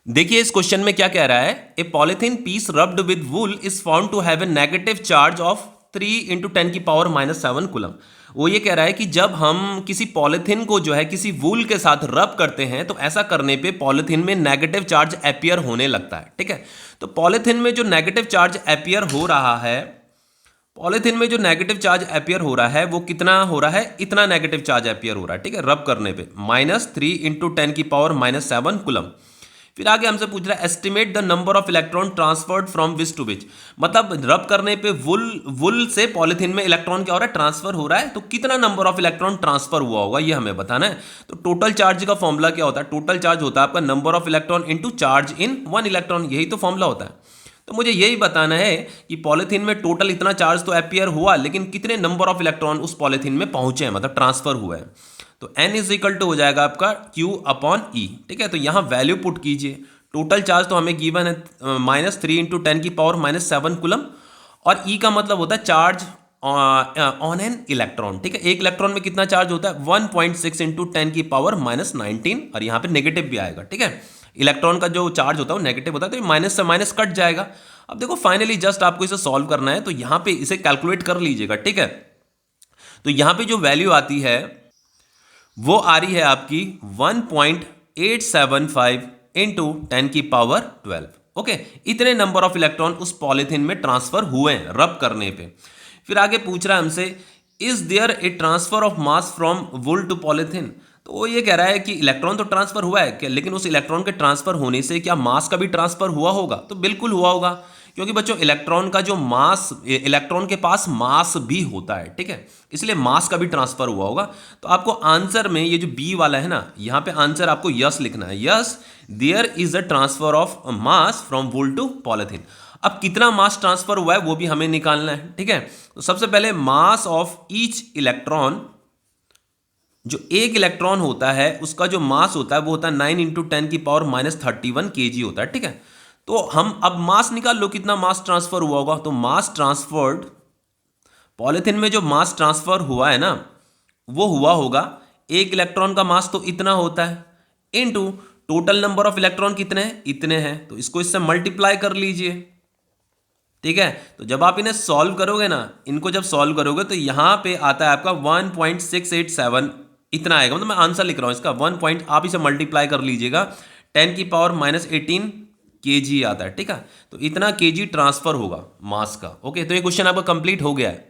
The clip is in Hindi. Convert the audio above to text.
देखिए इस क्वेश्चन में क्या कह रहा है, a polythene piece rubbed with wool is found to have a negative charge of 3 × 10⁻⁷ coulomb. वो ये कह रहा है कि जब हम किसी पॉलिथीन को जो है किसी वूल के साथ रब करते हैं तो ऐसा करने पे पॉलिथीन में नेगेटिव चार्ज अपीयर होने लगता है। ठीक है, तो पॉलिथीन में जो नेगेटिव चार्ज अपीयर हो रहा है, पॉलिथीन में जो नेगेटिव चार्ज अपीयर हो रहा है वो कितना हो रहा है, इतना नेगेटिव चार्ज अपीयर हो रहा है। ठीक है, रब करने पे -3 × 10⁻⁷ कूलम। फिर आगे हमसे पूछ रहा है estimate the number of electron transferred from which to which. मतलब रब करने पे वुल से पॉलिथीन में इलेक्ट्रॉन क्या हो रहा है, ट्रांसफर हो रहा है, तो कितना नंबर ऑफ इलेक्ट्रॉन ट्रांसफर हुआ होगा ये हमें बताना है। तो टोटल चार्ज का फॉर्मूला क्या होता है, टोटल चार्ज होता है आपका number of electron into charge in one electron, यही तो फॉर्मूला होता है। तो मुझे यही बताना है कि पॉलिथीन में टोटल इतना चार्ज तो अपीयर हुआ, लेकिन कितने नंबर ऑफ इलेक्ट्रॉन उस पॉलिथीन में पहुंचे हैं, मतलब ट्रांसफर हुआ है। तो n इज इक्वल टू हो जाएगा आपका Q/E। ठीक है, तो यहां वैल्यू पुट कीजिए। टोटल चार्ज तो हमें गिवन है -3 × 10⁻⁷ कूलम, और E का मतलब होता है चार्ज ऑन एन इलेक्ट्रॉन। ठीक है, एक इलेक्ट्रॉन में कितना चार्ज होता है 1.6 × 10⁻⁻19, और यहाँ पे नेगेटिव भी आएगा। ठीक है, इलेक्ट्रॉन का जो चार्ज होता है वो नेगेटिव होता है, तो माइनस से माइनस कट जाएगा। अब देखो फाइनली जस्ट आपको इसे सॉल्व करना है, तो यहाँ पे इसे कैलकुलेट कर लीजिएगा। ठीक है, तो यहाँ पे जो वैल्यू आती है वो आ रही है आपकी 1.875 × 10⁻12। ओके, इतने नंबर ऑफ इलेक्ट्रॉन उस पॉलिथीन में ट्रांसफर हुए हैं रब करने पे। फिर आगे पूछ रहा है हमसे is there a transfer of mass from wool to polythene. तो वो ये कह रहा है कि इलेक्ट्रॉन तो ट्रांसफर हुआ है क्या, लेकिन उस इलेक्ट्रॉन के ट्रांसफर होने से क्या मास का भी ट्रांसफर हुआ होगा। तो बिल्कुल हुआ होगा, क्योंकि बच्चों इलेक्ट्रॉन का जो मास, इलेक्ट्रॉन के पास मास भी होता है। ठीक है, इसलिए मास का भी ट्रांसफर हुआ होगा। तो आपको आंसर में ये जो बी वाला है ना, यहाँ पे आंसर आपको यस लिखना है। Yes, there is a transfer of mass from wool to polythene. अब कितना मास ट्रांसफर हुआ है वो भी हमें निकालना है। ठीक है, तो सबसे पहले मास ऑफ ईच इलेक्ट्रॉन, जो एक इलेक्ट्रॉन होता है उसका जो मास होता है वो होता है 9 × 10⁻31 kg होता है। ठीक है, तो हम अब मास निकाल लो, कितना मास ट्रांसफर हुआ होगा। तो मास ट्रांसफर्ड, पॉलिथीन में जो मास ट्रांसफर हुआ है ना वो हुआ होगा, एक इलेक्ट्रॉन का मास तो इतना होता है, into total number of electron कितने हैं, इतने हैं, तो इसको इससे मल्टीप्लाई कर लीजिए। ठीक है, तो जब आप इन्हें सॉल्व करोगे ना, इनको जब सॉल्व करोगे तो यहां पे आता है आपका 1.687, इतना आएगा। मतलब मैं आंसर लिख रहा हूं इसका 1 पॉइंट, आप इसे मल्टीप्लाई कर लीजिएगा, 10⁻−18 kg आता है। ठीक है, तो इतना kg ट्रांसफर होगा मास का। ओके, तो ये क्वेश्चन आपका कंप्लीट हो गया है।